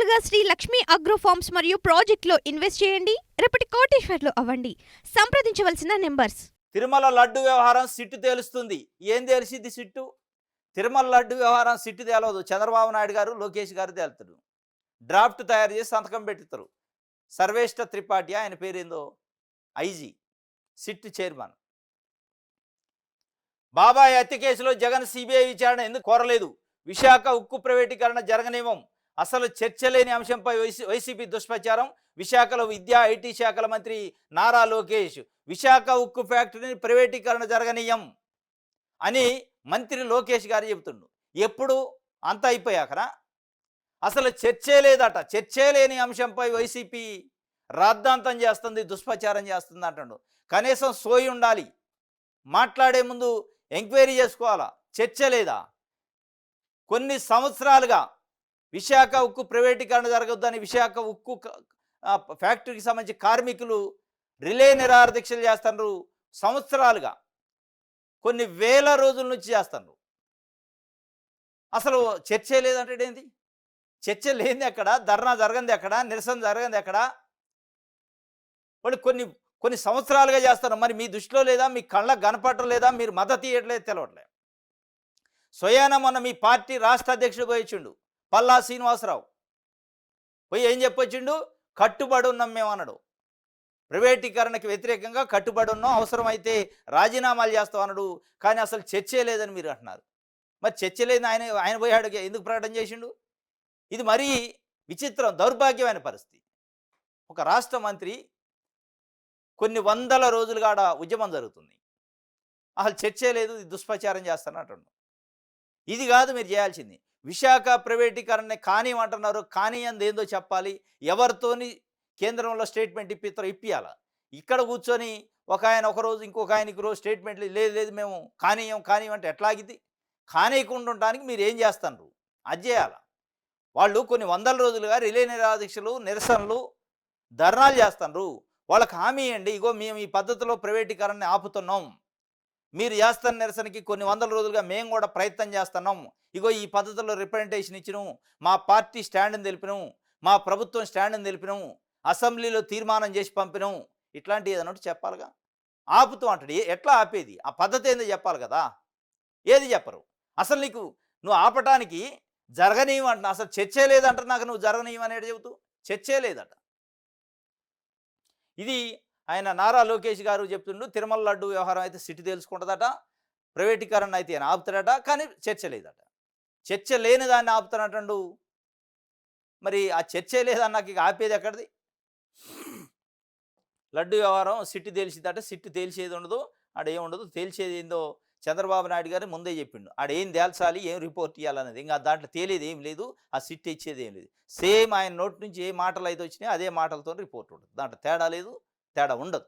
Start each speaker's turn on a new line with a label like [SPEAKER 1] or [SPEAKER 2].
[SPEAKER 1] త్వరగా Shri Lakshmi agro forms మరియు ప్రాజెక్టులో ఇన్వెస్ట్ చేయండి. రేపటి కోటీశ్వర్లు అవ్వండి. సంప్రదించవలసిన నెంబర్స్.
[SPEAKER 2] తిరుమల లడ్డు వ్యవహారం సిట్టు తేలుస్తుంది. ఏం తెలిసింది సిట్టు? తిరుమల లడ్డు వ్యవహారం సిట్టు తేలవదు. చంద్రబాబు నాయుడు గారు, లోకేష్ గారు తేలుతారు. డ్రాఫ్ట్ తయారు చేసి సంతకం పెట్టుతారు. సర్వేష్ట త్రిపాఠి ఆయన పేరేందో, ఐజీ, సిట్ చైర్మన్. బాబాయ్ హత్య కేసులో జగన్ సిబిఐ విచారణ ఎందుకు కోరలేదు? విశాఖ ఉక్కు ప్రైవేటీకరణ జరగనివ్వం. అసలు చర్చ లేని అంశంపై వైసీపీ దుష్ప్రచారం. విశాఖలో విద్యా ఐటీ శాఖల మంత్రి నారా లోకేష్ విశాఖ ఉక్కు ఫ్యాక్టరీని ప్రైవేటీకరణ జరగనీయం అని మంత్రి లోకేష్ గారు చెబుతుండు. ఎప్పుడు? అంత అయిపోయాకరా? అసలు చర్చే లేదట. చర్చే లేని అంశంపై వైసీపీ రాద్ధాంతం చేస్తుంది, దుష్ప్రచారం చేస్తుంది అంటాడు. కనీసం సోయి ఉండాలి. మాట్లాడే ముందు ఎంక్వైరీ చేసుకోవాలా. చర్చ లేదా? కొన్ని సంవత్సరాలుగా విశాఖ ఉక్కు ప్రైవేటీకరణ జరగొద్దని విశాఖ ఉక్కు ఫ్యాక్టరీకి సంబంధించి కార్మికులు రిలే నిరాహార దీక్షలు చేస్తున్నారు. సంవత్సరాలుగా, కొన్ని వేల రోజుల నుంచి చేస్తున్నారు. అసలు చర్చే లేదంటే ఏంది? చర్చ లేనిది ఎక్కడ? ధర్నా జరగంది ఎక్కడ? నిరసన జరగంది ఎక్కడ? వాళ్ళు కొన్ని సంవత్సరాలుగా చేస్తారు. మరి మీ దృష్టిలో లేదా? మీ కళ్ళకు కనపడటం లేదా? మీరు మద్దతు ఇవ్వట్లేదు, తెలవట్లేదు. స్వయాన మొన్న మీ పార్టీ రాష్ట్ర అధ్యక్షుడు పోయిచ్చిండు, పల్లా శ్రీనివాసరావు పోయి ఏం చెప్పొచ్చిండు? కట్టుబడి ఉన్నాం మేము అన్నాడు. ప్రైవేటీకరణకి వ్యతిరేకంగా కట్టుబడి ఉన్నాం, అవసరమైతే రాజీనామాలు చేస్తాం అన్నాడు. కానీ అసలు చర్చే లేదని మీరు అంటున్నారు. మరి చర్చ లేదని ఆయన పోయాడు, ఎందుకు ప్రకటన చేసిండు? ఇది మరీ విచిత్రం, దౌర్భాగ్యమైన పరిస్థితి. ఒక రాష్ట్ర మంత్రి కొన్ని వందల రోజులుగా ఆడ ఉద్యమం జరుగుతుంది, అసలు చర్చే లేదు, దుష్ప్రచారం చేస్తానంటాడు. ఇది కాదు మీరు చేయాల్సింది. విశాఖ ప్రైవేటీకరణ కానివ్వమంటున్నారు, కానీ ఏందో చెప్పాలి. ఎవరితోని కేంద్రంలో స్టేట్మెంట్ ఇప్పియాల. ఇక్కడ కూర్చొని ఒక ఆయన ఒకరోజు, ఇంకొక ఆయనకి రోజు స్టేట్మెంట్లు లేదు మేము కానివ్వంటే ఎట్లాగిద్ది? కానీయకుండా ఉండడానికి మీరు ఏం చేస్తున్నారు? అది చేయాల. వాళ్ళు కొన్ని వందల రోజులుగా రిలే నిరాదీక్షలు, నిరసనలు, ధర్నాలు చేస్తున్నారు. వాళ్ళకి హామీ ఇవ్వండి, ఇగో మేము ఈ పద్ధతిలో ప్రైవేటీకరణని ఆపుతున్నాం, మీరు చేస్తున్న నిరసనకి కొన్ని వందల రోజులుగా మేము కూడా ప్రయత్నం చేస్తున్నాం, ఇగో ఈ పద్ధతిలో రిప్రజెంటేషన్ ఇచ్చినాము, మా పార్టీ స్టాండ్ని తెలిపినాము, మా ప్రభుత్వం స్టాండ్ని తెలిపినాము, అసెంబ్లీలో తీర్మానం చేసి పంపినాము, ఇట్లాంటివి ఏదన్నట్టు చెప్పాలిగా. ఆపుతూ అంటాడు. ఎట్లా ఆపేది? ఆ పద్ధతి ఏందో చెప్పాలి కదా. ఏది చెప్పరు. అసలు నువ్వు ఆపటానికి జరగనీయమంటున్నా. అసలు చర్చే లేదంట. నాకు నువ్వు జరగనీయమనేది చెబుతూ చర్చే లేదట. ఇది ఆయన నారా లోకేష్ గారు చెప్తుండు. తిరుమల లడ్డు వ్యవహారం అయితే సిటీ తెలుసుకుంటుందట, ప్రైవేటీకరణ అయితే ఆయన ఆపుతాడట, కానీ చర్చ లేదట. చర్చ లేని దాన్ని ఆపుతానంటాడు. మరి ఆ చర్చే లేదన్నాక ఇక ఆపేది ఎక్కడిది? లడ్డు వ్యవహారం సిట్టు తేల్చిదట. సిట్టు తేల్చేది ఉండదు, ఆడేముండదు. తేల్చేది ఏందో చంద్రబాబు నాయుడు గారు ముందే చెప్పిండు. ఆడేం తేల్చాలి, ఏం రిపోర్ట్ ఇవ్వాలనేది. ఇంకా దాంట్లో తేలేది ఏం లేదు, ఆ సిట్టు ఇచ్చేది ఏం లేదు. సేమ్ ఆయన నోటి నుంచి ఏ మాటలు అయితే వచ్చినాయో అదే మాటలతో రిపోర్ట్ ఉంటుంది. దాంట్లో తేడా లేదు, తేడా ఉండదు.